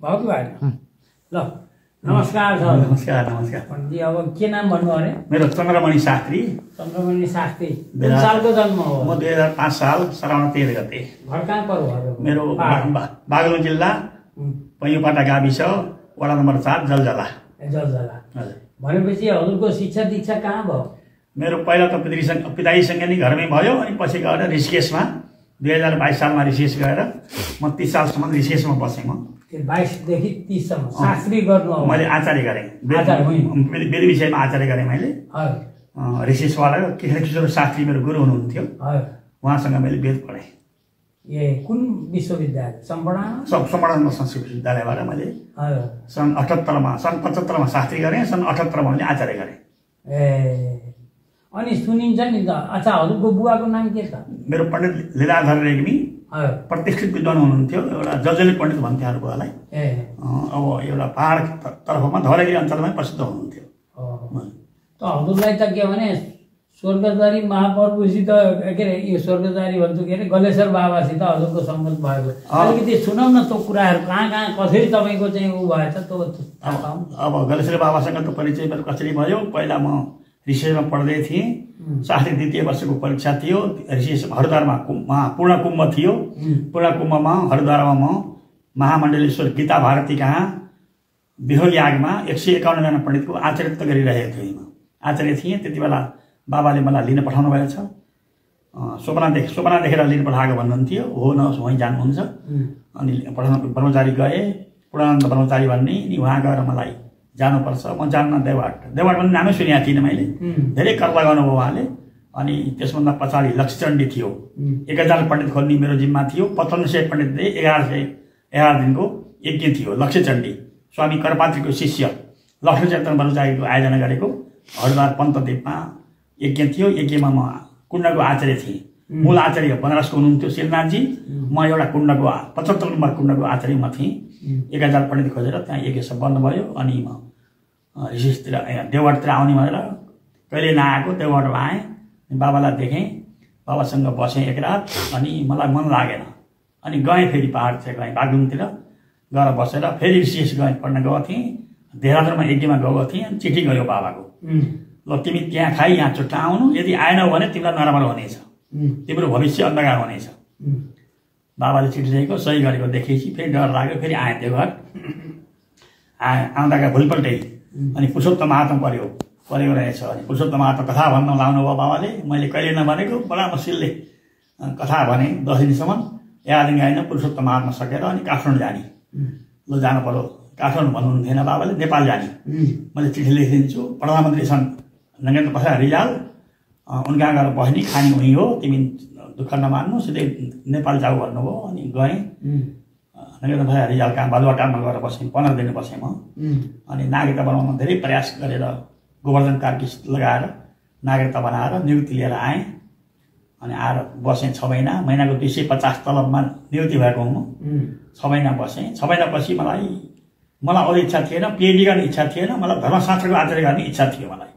भयो कि भएन? ल नमस्कार सर। नमस्कार नमस्कार। पण्डितजी अब के नाम भन्नु अरे? मेरो चन्द्रमणि शास्त्री। चन्द्रमणि शास्त्री। कुन सालको जन्म हो? म 2005 साल श्रावण 13 गते। घर कहाँ पर्यो? मेरो बागलुङ जिल्ला पैयुपाटा गाविस वडा नम्बर 4 जलजला। जलजला। हजुर। भनेपछि हजुरको शिक्षा दीक्षा कहाँ भयो? मेरो पहिला त पिताजीसँग नै घरमै भयो, अनि पछि गएर ऋषिकेशमा 2022 सालमा ऋषिकेश गएर म 30 सालसम्म ऋषिकेशमा बसेँ। म 22 देखि 30 सम्म शास्त्री गर्नु हो? मैले आचार्य गरेँ, वेद विषयमा आचार्य गरेँ मैले। ऋषिकेशबाट किशोर शास्त्री मेरो गुरु हुनुहुन्थ्यो, उहाँसँग मैले वेद पढेँ। ए कुन विश्वविद्यालय? सम्पूर्ण संस्कृत विश्वविद्यालयबाट मैले सन् 75 मा शास्त्री गरेँ, सन् 78 मा मैले आचार्य गरेँ। ए अनि सुनिन्छ नि त। अच्छा, हजुरको बुवाको नाम के छ? मेरो पण्डित लीलाधर रेग्मी प्रतिष्ठित विद्वान हुनुहुन्थ्यो, एउटा जजली पण्डित भन्थे अरू बुवालाई। अब एउटा पहाड तर्फमा धौलागिरी अञ्चलमै प्रसिद्ध हुनुहुन्थ्यो। त हजुरलाई त के भने स्वर्गद्वारी महाप्रभुसित के अरे यो स्वर्गद्वारी भन्छु के अरे गलेश्वर बाबासित हजुरको सम्बन्ध भएको अलिकति सुनाउ न त्यो कुराहरू। कहाँ कहाँ कसरी तपाईँको चाहिँ ऊ भएछ त्यो? अब गलेश्वर बाबासँग त परिचय मेरो कसरी भयो? पहिला म ऋषिकेशमा पढ्दै थिएँ, शास्त्री द्वितीय वर्षको परीक्षा थियो। ऋषिकेश हरिद्वारमा पूर्ण कुम्भ थियो। पूर्ण कुम्भमा हरिद्वारमा म महामण्डलेश्वर गीता भारती कहाँ वियोग यागमा 151 जना पण्डितको आचार्यत्व गरिरहेको थिएँ। म आचार्य थिएँ। त्यति बेला बाबाले मलाई लिन पठाउनु भएको छ। स्वप्ना देखेर लिन पठाएको भन्नुहुन्थ्यो। हो न वहीँ जानुहुन्छ। अनि पठाउन ब्रह्मचारी गए, पूर्णानन्द ब्रह्मचारी भन्ने। अनि उहाँ गएर मलाई जानुपर्छ, म जान्न देवाट भन्ने नामै सुनेको थिइनँ मैले। धेरै कर लगाउनु भयो उहाँले। अनि त्यसभन्दा पछाडि लक्ष्मीचण्डी थियो, 1000 पण्डित खोल्ने मेरो जिम्मा थियो। 5500 पण्डितले 1111 दिनको यज्ञ थियो। लक्ष्मीचण्डी स्वामी करपात्रीको शिष्य लक्ष्मीचन्द्र ब्रह्मचारीको आयोजना गरेको हरिद्वार पन्तद्वीपमा यज्ञ थियो। यज्ञमा म कुण्डको आचार्य थिएँ। मूल आचार्य बनारसको हुनुहुन्थ्यो श्रीनाथजी। म एउटा कुण्डको 75 नम्बर कुण्डको आचार्य म थिएँ। 1000 पण्डित खोजेर त्यहाँ यज्ञ सम्पन्न भयो। अनि म ऋषिकेशतिर देवघाटतिर आउने भनेर कहिले नआएको देवघाटमा आएँ। बाबालाई देखेँ, बाबासँग बसेँ एक रात। अनि मलाई मन लागेन, अनि गएँ फेरि पहाडतिर गएँ, बागलुङतिर गएर बसेर फेरि ऋषिकेश गएँ, पढ्न गएको थिएँ। देहरादुनमा यज्ञमा गएको थिएँ। अनि चिठी गयो बाबाको, ल तिमी त्यहाँ खाइ, यहाँ चुट्टा आउनु, यदि आएनौ भने तिमीलाई नराम्रो हुनेछ, तिम्रो भविष्य अन्धकार हुनेछ। बाबाले चिठी दिएको, सही गरेको देखेपछि फेरि डर लाग्यो। फेरि आएँ देवघाट। आउँदाका भोलिपल्टै अनि पुरुषोत्तम महात्मा परेको रहेछ। अनि पुरुषोत्तम महात्मा कथा भन्न लाउनु भयो बाबाले। मैले कहिले नभनेको बडा मुस्किलले कथा भने 10 दिनसम्म याद आएन। पुरुषोत्तम महात्मा सकेर अनि काठमाडौँ जाने, ल जानु पर्यो। काठमाडौँ भन्नुहुन्थेन बाबाले, नेपाल जाने। मैले चिठी लेखिदिन्छु, प्रधानमन्त्री छन् नरेन्द्र प्रसाद रिजाल, उनका गएर बस्ने खाने उहीँ हो, तिमी दुःख नमान्नु, सिधै नेपाल जाऊ भन्नुभयो। अनि गएँ नरेन्द्र प्रसाद रिजाल कहाँ बालुवाटारमा गएर बसेँ। 15 दिन बसेँ म। अनि नागरिकता बनाउन धेरै प्रयास गरेर गोवर्धन कार्की लगाएर नागरिकता बनाएर नियुक्ति लिएर आएँ। अनि आएर बसेँ 6 महिना। महिनाको 250 तलबमा नियुक्ति भएको हुँ म। 6 महिना बसेँ। 6 महिनापछि मलाई अरू इच्छा थिएन, पिएचडी गर्ने इच्छा थिएन। मलाई धर्मशास्त्रको आचार्य गर्ने इच्छा थियो। मलाई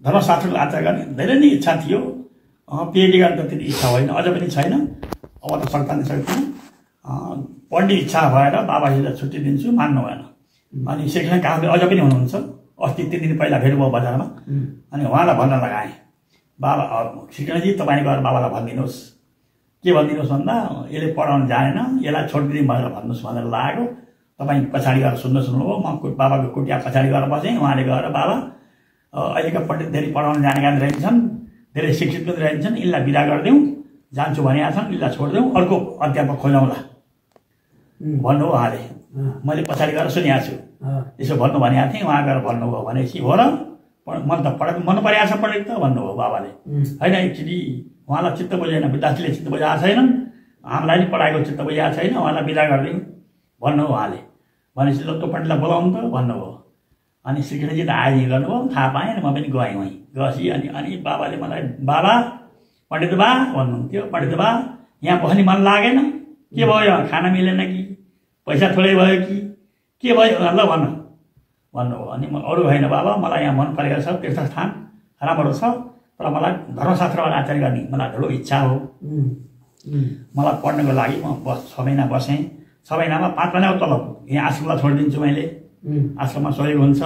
धर्मशास्त्रको आचार्य गर्ने धेरै नै इच्छा थियो। पिएचडी गर्ने त त्यति इच्छा होइन, अझ पनि छैन। अब त सक्दिनँ। पढ्ने इच्छा भएर बाबासित छुट्टी दिन्छु, मान्नु भएन। अनि शिक्षण कामले अझ पनि हुनुहुन्छ। अस्ति 3 दिन पहिला भेट भयो बजारमा। अनि उहाँलाई भन्न लगाएँ, बाबा शिक्षणजी तपाईँ गएर बाबालाई भनिदिनुहोस्। के भनिदिनुहोस् भन्दा यसले पढाउन जानेन, यसलाई छोडिदिनु भनेर भन्नुहोस् भनेर लागेको। तपाईँ पछाडि गएर सुन्नुभयो। म बाबाको कुटिया पछाडि गएर बसेँ। उहाँले गएर बाबा अहिलेका पण्डित धेरै पढाउन जानेका रहेछन्, धेरै शिक्षित पनि रहेछन्, यसलाई बिदा गरिदेऊ, जान्छु भनेका छन्, यसलाई छोडिदेऊ, अर्को अध्यापक खोजौँला भन्नुभयो उहाँले। मैले पछाडि गएर सुनेको छु। यसो भन्नु भनेको थिएँ, उहाँ गएर भन्नुभयो भनेपछि हो र मन त मन परेको छ पण्डित त भन्नुभयो बाबाले। होइन एक्चुली उहाँलाई चित्त बुझेन, विद्यार्थीले चित्त बुझाएको छैनन्, हामीलाई नि पढाएको चित्त बुझाएको छैन, उहाँलाई बिदा गरिदिउँ भन्नुभयो उहाँले। भनेपछि ल त्यो पण्डितलाई बोलाउनु त भन्नुभयो। अनि श्रीकृष्णजी त आयोजन गर्नुभयो, थाहा पाएँ। म पनि गएँ वहीँ। गएपछि अनि बाबाले मलाई बाबा पण्डित बा भन्नुहुन्थ्यो। पण्डित बा यहाँ बस्ने मन लागेन, के भयो? खाना मिलेन कि पैसा थोरै भयो कि के भयो? ल भन्नुभयो। अनि म अरू होइन बाबा, मलाई यहाँ मन परेको छ, तीर्थस्थान राम्रो छ, तर मलाई धर्मशास्त्रबाट आचार्य गर्ने मलाई ठुलो इच्छा हो। मलाई पढ्नको लागि म 6 महिना बसेँ। 6 महिनामा 5 महिनाको तलब यहाँ आश्रमलाई छोडिदिन्छु मैले, आश्रममा सहयोग हुन्छ,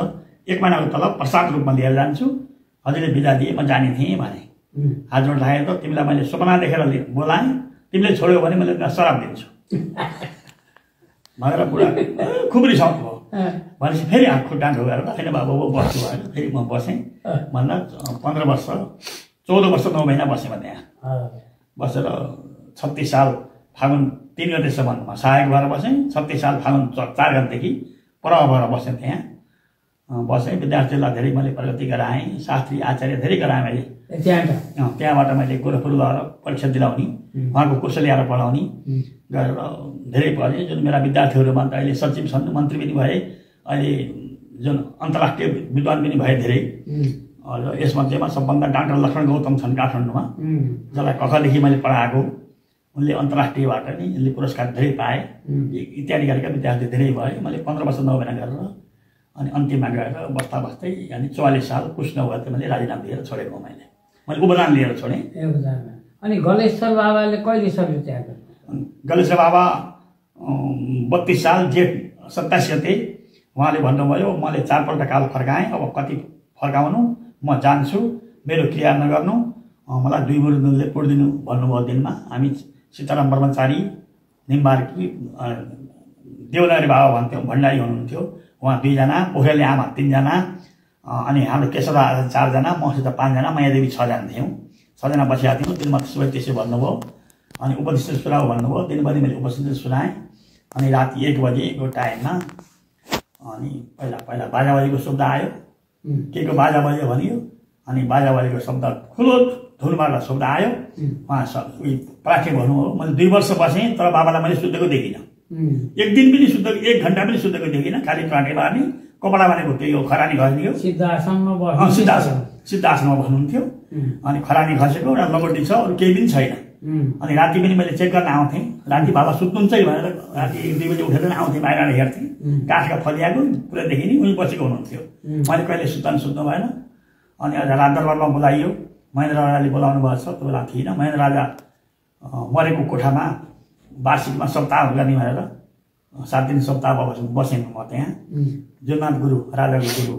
1 महिनाको तलब प्रसाद रूपमा लिएर जान्छु, हजुरले बिदा दिए म जाने थिएँ भने। हात जोड राखेर तिमीलाई मैले सपना देखेर बोलाएँ, तिमीले छोड्यो भने मैले शराब दिन्छु भनेर बुढा खुब रिसाउनु भयो। भनेपछि फेरि हात खुट्टा ढोगेर होइन बाबु बस्छु भएर फेरि म बसेँ। भन्दा 15 वर्ष 14 वर्ष 9 महिना बसेँ म त्यहाँ। बसेर 36 साल फागुन 3 गतेसम्म सहायक भएर बसेँ। 36 साल फागुन 4 गतेदेखि प्रह भएर बसेँ त्यहाँ। बसेँ, विद्यार्थीलाई धेरै मैले प्रगति गराएँ, शास्त्री आचार्य धेरै गराएँ मैले। त्यहाँबाट मैले गोरखपुर लगेर परीक्षा दिलाउने, उहाँको कोर्स ल्याएर पढाउने गरेर धेरै पढेँ। जुन मेरा विद्यार्थीहरूमा त अहिले सचिव छन्, मन्त्री पनि भए, अहिले जुन अन्तर्राष्ट्रिय विद्वान पनि भए धेरै। र यसमध्येमा सबभन्दा डाक्टर लक्ष्मण गौतम छन् काठमाडौँमा, जसलाई कखदेखि मैले पढाएको, उनले अन्तर्राष्ट्रियबाट नि उनले पुरस्कार धेरै पाए, इत्यादि गरेका विद्यार्थी धेरै भए। मैले 15 वर्ष 9 महिना गरेर अनि अन्तिममा गएर बस्दा बस्दै यानि 44 साल पुस नभए मैले राजीनामा दिएर छोडेको। मैले उपदान लिएर छोडेँ। अनि गलेश्वर बाबाले कहिले सक्यो त्यहाँ? गलेश्वर बाबा 32 साल जेठ 27 गते उहाँले भन्नुभयो, मैले 4 पल्ट काल फर्काएँ, अब कति फर्काउनु, म जान्छु, मेरो क्रिया नगर्नु, मलाई 2 मुरुदले पुर्दिनु भन्नुभयो। दिनमा हामी सीताराम ब्रह्मचारी निम्बार्की देवनागरी बाबा भन्थ्यौँ, भण्डारी हुनुहुन्थ्यो, उहाँ 2 जना, पोखरेलले आमा 3 जना, अनि हाम्रो केशव 4 जना, मसित 5 जना, मायादेवी 6 जना थियौँ। 6 जना बसिया थियौँ। दिनमा त्यसै भन्नुभयो। अनि उपदेश सुनाऊ भन्नुभयो। दिनभरि मैले उपदेश सुनाएँ। अनि राति 1 बजेको टाइममा अनि पहिला बाजाबाजीको शब्द आयो। के को बाजा बज्यो भनियो। अनि बाजाबाजीको शब्द ठुलो धुनबाट शब्द आयो। उहाँ प्रार्थी भन्नुभयो। मैले 2 वर्ष बसेँ, तर बाबालाई मैले शुद्धको देखिनँ। 1 दिन पनि शुद्ध, 1 घन्टा पनि शुद्धको देखिनँ। खालि प्रार्थी बार्ने, कपडा बाँधेको त्यो खरानी घस्ने, सिद्धासनमा भन्नुहुन्थ्यो। अनि खरानी घसेको एउटा लङ्गोटी छ, अरू केही पनि छैन। अनि राति पनि मैले चेक गर्न आउँथेँ। राति बाबा सुत्नुहुन्छ भनेर राति 1-2 बजे उठेर आउँथेँ, बाहिर हेर्थेँ। काठका फलियाको पुरै देखिने, उनी बसेको हुनुहुन्थ्यो। मैले कहिले सुत्नु भएन। अनि अझ राजदरबारमा बोलाइयो। महेन्द्र राजाले बोलाउनु भएको छ, त्यो बेला थिइनँ। महेन्द्र राजा मरेको कोठामा वार्षिकमा सप्ताह गर्ने भनेर 7 दिन सप्ताह बसेँ म त्यहाँ। जुननाथ गुरु, राजाको गुरु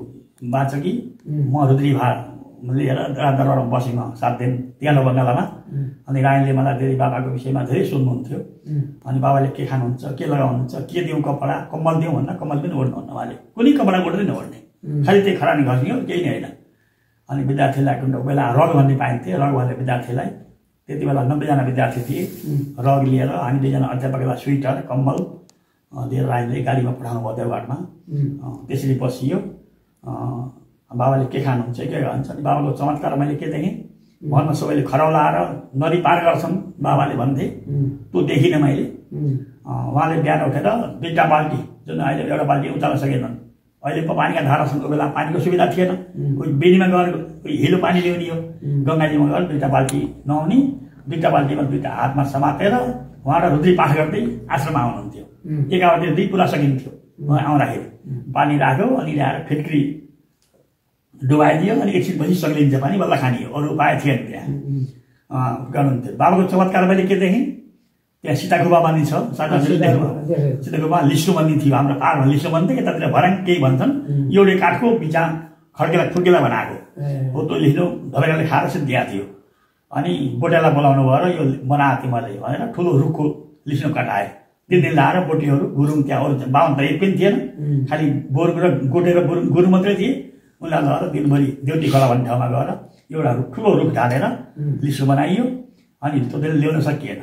वाचकी, म रुद्री भार लिएर राजदरबारमा बसेँ म 7 दिन त्यहाँ बङ्गालामा। अनि रायनले मलाई धेरै बाबाको विषयमा धेरै सोध्नुहुन्थ्यो। अनि बाबाले के खानुहुन्छ, के लगाउनुहुन्छ, के दिउँ कपडा, कम्बल दिउँ भन्दा कम्बल पनि ओढ्नुहुन्न उहाँले। कुनै कपडा ओढ्दै नओढ्ने, खालि त्यही खरानी घस्ने हो, केही नै होइन। अनि विद्यार्थीलाई बेला रग भन्ने पाइन्थे, रग भन्ने विद्यार्थीलाई त्यति बेला 90 जना विद्यार्थी थिए। रग लिएर हामी 2 जना अध्यापकलाई स्वेटर कम्बल दिएर रायनले गाडीमा पठाउनु भयो देवघाटमा। त्यसरी बसियो। बाबाले के खानुहुन्छ, के खान्छ। अनि बाबाको चमत्कार मैले के देखेँ, भन्न सबैले खराउला आएर नदी पार गर्छन् बाबाले भन्थे, त्यो देखिनँ मैले। उहाँले बिहान उठेर 2टा बाल्टी, जुन अहिले एउटा बाल्टी उचाल्न सकेनन्। अहिले पानीका धारासँगको बेला पानीको सुविधा थिएन। कोही बेनीमा गएर कोही हिलो पानी ल्याउने हो, गङ्गाजीमा गएर 2टा बाल्टी नुहाउने, 2टा बाल्टीमा 2टा हातमा समातेर उहाँ र रुद्री पाठ गर्दै आश्रममा आउनुहुन्थ्यो। 1 पुरा सकिन्थ्यो। आउँदाखेरि पानी राख्यो, अनि ल्याएर फिटक्री डुबाइदियो, अनि एकछिन पछि सग्लिन्छ पानी, बल्ल खाने हो, अरू उपाय थिएन त्यहाँ। गर्नुहुन्थ्यो। बाबाको चमत्कार मैले के देखेँ, त्यहाँ सीताखुबा बन्दी छ, सीताखुबा लिस्टो बन्दी थियो। हाम्रो पाहाडमा लिस्टो बन्थ्यो, यतातिर भराङ केही भन्छन्, एउटै काठको बिचा खड्केला फुर्केला बनाएको हो, त्यो लिस्टो धबेराले खाएर सिद्धिया थियो। अनि बोटेलाई बोलाउनु भयो र यो बनाएको थिएँ मैले भनेर ठुलो रुखको लिस्टो कटाए। 3 दिन लाएर बोटीहरू गुरुङ, त्यहाँ अरू बाहुन त एक पनि थिएन, खालि बोर र गोटे र गुरु मात्रै थिए। उनलाई लगेर दिनभरि देउटी खोला भन्ने ठाउँमा गएर एउटा ठुलो रुख ढालेर लिस्टो बनाइयो। अनि त्यो दिन ल्याउन सकिएन।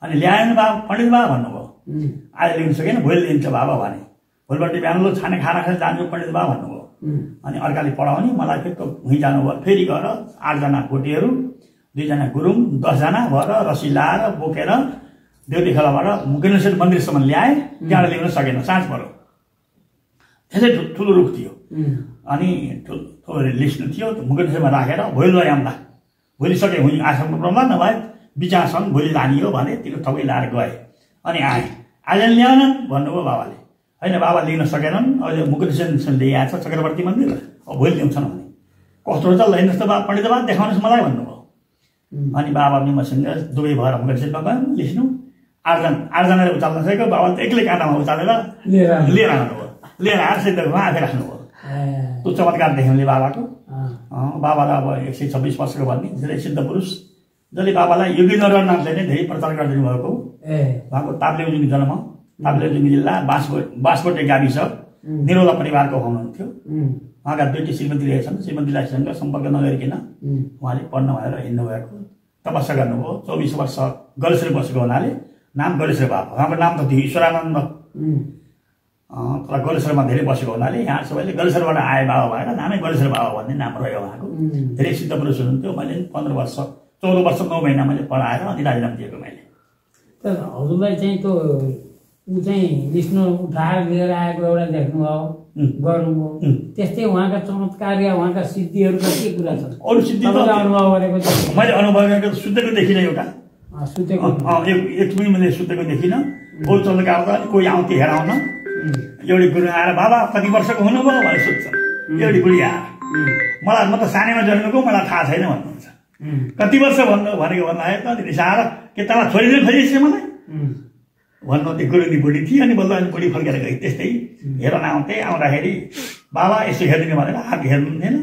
अनि ल्याएन बाबा, पण्डित बाबा भन्नुभयो। आज ल्याउनु सकेन, भोलि ल्याइन्छ बाबा भने। भोलिपल्ट बिहान लो खाना खाएर जान्छु पण्डित बाबा भन्नुभयो। अनि अर्काले पढाउने, मलाई फेरि उहीँ जानुभयो। फेरि गएर 8 जना गोटेहरू, 2 जना गुरुङ, 10 जना भएर रसी लाएर बोकेर देउटी खोलाबाट मुकेन्द्र मन्दिरसम्म ल्याए। त्यहाँबाट ल्याउन सकेन, साँझ पऱ्यो। त्यसै ठुलो रुख थियो। अनि लिस्नु थियो, मुकेन्द्रमा राखेर भोलि ल्याउँदा, भोलि सके हुँ आश्रमको प्रबन्ध नभए विचारसम्म भोलि लाने हो भने त्यो थपै लाएर गए। अनि आए। आज ल्याउनन् भन्नुभयो बाबाले। होइन बाबा लिन सकेनन्, अहिले मुकेन्द्र ल्याएको छ चक्रवर्ती मन्दिर, अब भोलि ल्याउँछन् भने। कस्तो हुन्छ लैनस् त बाबा, पण्डित बाबा देखाउनुहोस् मलाई भन्नुभयो। अनि बाबा पनि मसँग दुवै भएर मुकेन्द्रमा गयौँ लिस्नु। 8जनाले उचाल्न सकेको बाबाले त एक्लै काँटामा उचालेर लिएर आउनुभयो लिएर आएर सिद्धगुफामा आफै राख्नुभयो त्यो चमत्कार देख्यौँ बाबाको बाबालाई अब 126 वर्षको भन्ने धेरै सिद्ध पुरुष जसले बाबालाई योगेन्द्र नाथले नै धेरै प्रचार गरिदिनु भएको उहाँको ताप्लेजुङ जन्म ताप्लेजुङ जिल्ला बाँसबोटे गाविस निरौला परिवारको हुनुहुन्थ्यो उहाँका बेटी श्रीमती रहेछन् श्रीमतीलाईसँग सम्पर्क नगरिकन उहाँले पढ्न भनेर हिँड्नु भएको तपस्या गर्नुभयो 24 वर्ष गलेश्वर बसेको हुनाले नाम गलेश्वर बाबा उहाँको नाम त थियो ईश्वरानन्द तर गलेश्वरमा धेरै बसेको हुनाले यहाँ सबैले गलेश्वरबाट आए बाबा भएर नामै गलेश्वर बाबा भन्ने नाम रह्यो उहाँको धेरै सिद्ध पुरुष हुनुहुन्थ्यो मैले 14 वर्ष 9 महिना मैले पढाएर अनि राजीनामा दिएको मैले तर हजुरलाई चाहिँ त्यो ऊ चाहिँ विष्णु उठाएर लिएर आएको एउटा देख्नुभयो गर्नुभयो त्यस्तै उहाँका चमत्कार या उहाँका सिद्धिहरूका के कुरा छन् अरू सिद्धि अनुभव गरेको मैले अनुभव गरेको सुतेको देखिनँ एउटा सुतेको एक पनि मैले सुतेको देखिनँ बोल चल्नुको आउँदा कोही आउँथ्यो हेराउन एउटी बुढी आएर बाबा कति वर्षको हुनुभयो भनेर सोध्छ एउटी बुढी आएर मलाई म त सानैमा जन्मेको मलाई थाहा छैन भन्नुहुन्छ कति वर्ष भन्नु भनेको भन्दाखेरि त रिसाएर के तँलाई छोरी नै खोजिस् मलाई भन्नु त्यो गुरुनी बुढी थियो अनि बल्ल बुढी फर्केर गई त्यस्तै हेर्न आउँथे आउँदाखेरि बाबा यसो हेरिदिनु भनेर हात हेर्नुहुन्थेन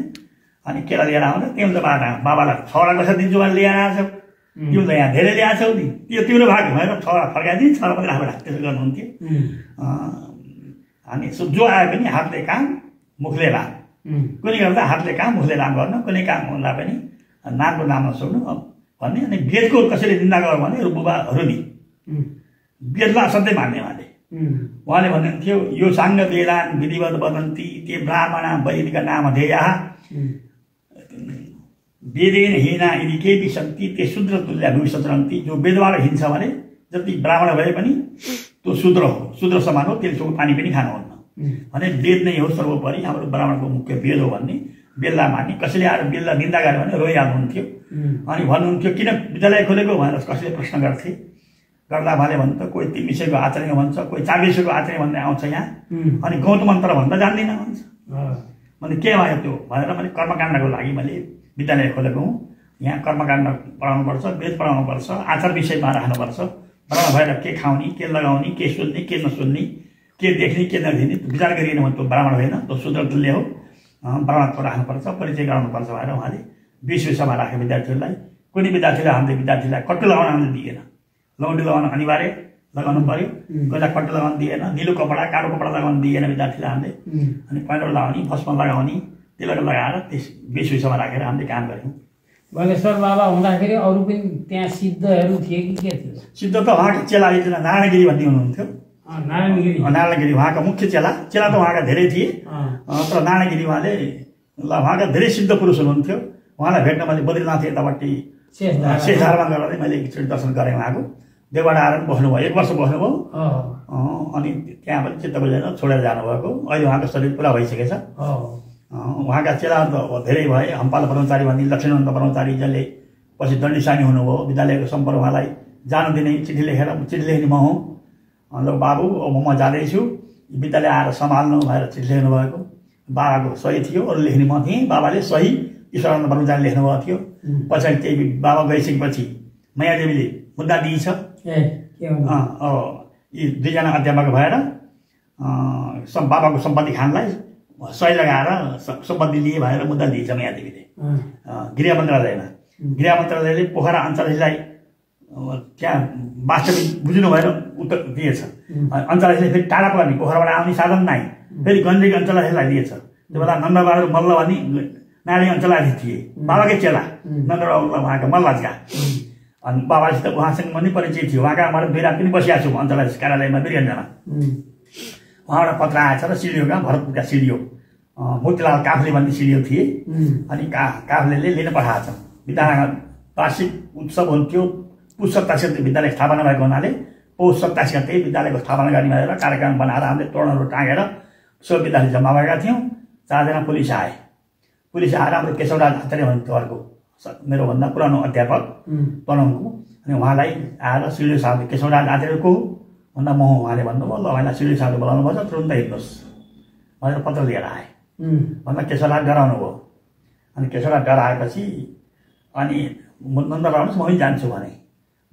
अनि केरा लिएर आउँदा तिम्रो बाबालाई छोरा कसरी दिन्छु भनेर लिएर आएछौ तिम्रो त यहाँ धेरै ल्याएछौ नि त्यो तिम्रो भाग भएर छोरा फर्काइदिनु छोरा पनि आफूलाई त्यसो गर्नुहुन्थ्यो अनि जो आयो पनि हातले काम मुखले राम कुनै गर्दा हातले काम मुखले राम गर्नु कुनै काम हुँदा पनि नामको नाम नसोध्नु भन्ने अनि वेदको कसैले निन्दा गर्यो भने बुबाहरू नि वेदमा असाध्यै मान्ने उहाँले भन्नुहुन्थ्यो यो साङ्ग वेदान विधिवत वदन्ती ते ब्राह्मणा वैदिक नामधेया वेदेन हीना यदि केही सन्ति ते शूद्र तुल्या भविष्यन्ति जो वेदबाट हिँड्छ भने जति ब्राह्मण भए पनि त्यो शूद्र हो शूद्र समान हो तेलसोको पानी पनि खानुहुन्न भने वेद नै हो सर्वोपरि हाम्रो ब्राह्मणको मुख्य वेद हो भन्ने बेललाई मान्ने कसैले आएर बेललाई निन्दा गर्यो भने रोइहाल्नुहुन्थ्यो अनि भन्नुहुन्थ्यो किन विद्यालय खोलेको भनेर कसैले प्रश्न गर्थे गर्दा भने भन्छ कोही 3 विषयको आचरण भन्छ कोही 4 विषयको आचरण भन्ने आउँछ यहाँ अनि गौत मन्त्र भन्दा जान्दिनँ भन्छ मैले के भयो त्यो भनेर मैले कर्मकाण्डको लागि मैले विद्यालय खोलेको हुँ यहाँ कर्मकाण्ड पढाउनुपर्छ वेद पढाउनुपर्छ आचार विषयमा राख्नुपर्छ ब्राह्मण भएर के खाउने के लगाउने के सुन्ने के नसुन्ने के देख्ने के नदेख्ने विचार गरिएन भने त्यो ब्राह्मण होइन त्यो शूद्र तुल्य हो ब्राह्मणत्व राख्नुपर्छ परिचय गराउनुपर्छ भनेर उहाँले 20 विषयमा राखे विद्यार्थीहरूलाई कुनै विद्यार्थीलाई हामीले विद्यार्थीलाई कट्टु लगाउन हामीले दिएन लौडी लगाउन अनिवार्य लगाउनु पर्यो कोहीलाई कट्टु लगाउन दिएन निलो कपडा कालो कपडा लगाउन दिएन विद्यार्थीलाई हामीले अनि पैँटो लगाउने भस्म लगाउने त्यसबाट लगाएर त्यस 20 विषयमा राखेर हामीले काम गऱ्यौँ गलेश्वर बाबा हुँदाखेरि अरू पनि त्यहाँ सिद्धहरू थिए कि के थियो सिद्ध त उहाँको चेला एकजना नारायणगिरी भन्ने हुनुहुन्थ्यो नारायणगिरी उहाँका मुख्य चेला त उहाँका धेरै थिए तर नारायणगिरी उहाँले उहाँका धेरै सिद्ध पुरुष हुनुहुन्थ्यो उहाँलाई भेट्न मैले बद्रीनाथ यतापट्टि शेषधारमा गएर मैले एकचोटि दर्शन गरेँ उहाँको देवबाट आएर बस्नुभयो 1 वर्ष बस्नुभयो अनि त्यहाँ पनि चित्त बुझेर छोडेर जानुभएको अहिले उहाँको शरीर पुरा भइसकेछ उहाँका चेला त धेरै भए हम्पाल ब्रह्मचारी भन्ने लक्ष्मीनन्द ब्रह्मचारी जसले पछि दण्डीसानी हुनुभयो विद्यालयको सम्पर्क उहाँलाई जानु दिने चिठी लेख्ने म हुँ ल बाबु अब म जाँदैछु विद्यालय आएर सम्हाल्नु भएर चिठी लेख्नु भएको बाबाको सही थियो अरू लेख्ने म थिएँ बाबाले सही ईश्वरानन्द ब्रह्मचारी लेख्नुभएको थियो पछाडि त्यही बाबा गइसकेपछि मायादेवीले मुद्दा दिइछ यी 2 जना अध्यापक भएर बाबाको सम्पत्ति खानलाई सही लगाएर सम्पत्ति लिए भनेर मुद्दा दिइछ मायादेवीले गृह मन्त्रालयले पोखरा अञ्चललाई त्यहाँ वास्तविक बुझ्नु भएर उत्तर दिएछ अञ्चलले फेरि टाढा पर्ने पोखराबाट आउने साधन नै फेरि गण्डकी अञ्चललाई दिएछ त्यो बेला नन्दबहादुर मल्ल भनी नारायणी अञ्चलाधीश थिए बाबाकै चेला नन्दबहादुर उहाँका मल्लजका अनि बाबासित उहाँसँग पनि परिचय थियो उहाँका मैले 2 रात पनि बसिरहेको छु अञ्चलाधीश कार्यालयमा वीरेन्द्रमा उहाँबाट पत्र आएछ र सिडिओका भरतपुरका सिडिओ मोतीलाल काफ्ले भन्ने सिडिओ थिए अनि काफ्लेले लिन पठाएछ विद्यालयमा वार्षिक उत्सव हुन्थ्यो पुष 27 गते विद्यालय स्थापना भएको हुनाले पौष 27 गते विद्यालयको स्थापना गर्ने भनेर कार्यक्रम बनाएर हामीले तोरणहरू टाँगेर सो विद्यार्थी जम्मा भएका थियौँ 4 जना पुलिस आए आएर हाम्रो केशवराज आचार्य भन्थ्यो अर्को मेरोभन्दा पुरानो अध्यापक तनहुँको अनि उहाँलाई आएर सिडिओ साहबले केशवराज आचार्यको भन्दा म उहाँले भन्नुभयो ल उहाँलाई सिडिओ साहबले बोलाउनु पर्छ तुरुन्तै हिँड्नुहोस् भनेर पत्र लिएर आए भन्दा केशवराज डराउनु भयो अनि केशवराज डराएपछि अनि नन्दबाबुस् म पनि जान्छु भने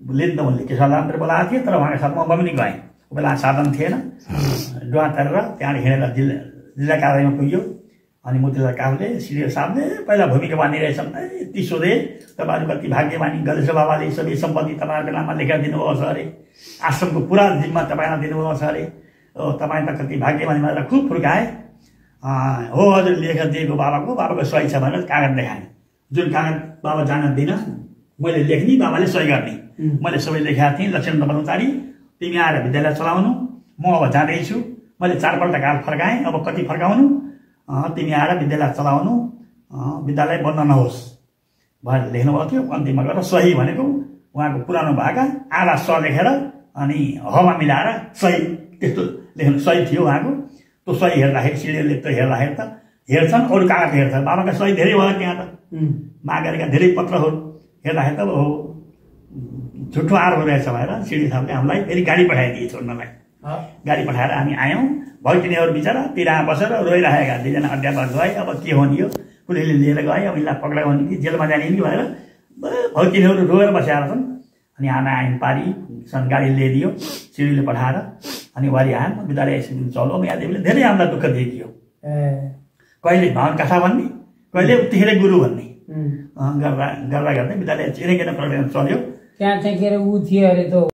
लिन त उनले केशवलाल बोलाएको थिएँ, तर उहाँको साथमा म पनि गएँ। बेला साधन थिएन, डुवा तरेर त्यहाँ हिँडेर जिल्ला कार्यालयमा पुग्यो। अनि मोतीलाल काफले सिडिओ साहबले पहिला भूमिका बाँधिरहेछन्, यति सोधे तपाईँहरू कति भाग्यमानी, गलेश्वर बाबाले सबै सम्पत्ति तपाईँहरूको नाममा लेखेर दिनुभएको छ अरे, आश्रमको पुरा जिम्मा तपाईँलाई दिनुभएको छ अरे, तपाईँ त कति भाग्यमानी भनेर खुब फुर्काए। हो हजुर लेखेर दिएको बाबाको सही छ भनेर कागज देखाएँ। जुन कागज बाबा जान दिन मैले लेख्ने, बाबाले सही गर्ने। मैले सबै लेखेको थिएँ। लक्ष्मण ब्रह्मचारी तिमी आएर विद्यालय चलाउनु, म अब जाँदैछु। मैले 4 पल्ट काल फर्काएँ, अब कति फर्काउनु, तिमी आएर विद्यालय चलाउनु, विद्यालय बन्द नहोस् भनेर लेख्नुभएको थियो। अन्तिममा गएर सही भनेको उहाँको पुरानो भाका आधा स लेखेर अनि हमा मिलाएर सही त्यस्तो लेख्नु सही थियो उहाँको। त्यो सही हेर्दाखेरि सिडिओले त हेर्दाखेरि त हेर्छन्, अरू कागज हेर्छ। बाबाका सही धेरै भयो त्यहाँ त, मागेका धेरै पत्रहरू हेर्दाखेरि त हो झुठो आरोप रहेछ भनेर सिडिओ साहबले हामीलाई फेरि गाडी पठाइदिए छोड्नलाई। गाडी पठाएर हामी आयौँ। भैटिनीहरू बिचरा तिरा बसेर रोइरहेका, 2जना अध्यापक गए। अब के हो नि यो, पुलिसले लिएर गए, अब यसलाई पक्रायो भने कि जेलमा जाने कि भनेर भैटिनीहरू रोएर बसेर छन्। अनि आना आइन पारी गाडी ल्याइदियो सिडिओले पठाएर। अनि वारी आयौँ, विद्यालय चलो। यादेवले धेरै हामीलाई दुःख दिइदियो। कहिले भवन कथा भन्ने, कहिले उतिखेर गुरु भन्ने गर्दा गर्दै विद्यालय चिरेकेर प्रयोग चल्यो। त्यहाँ चाहिँ के अरे ऊ थियो अरे त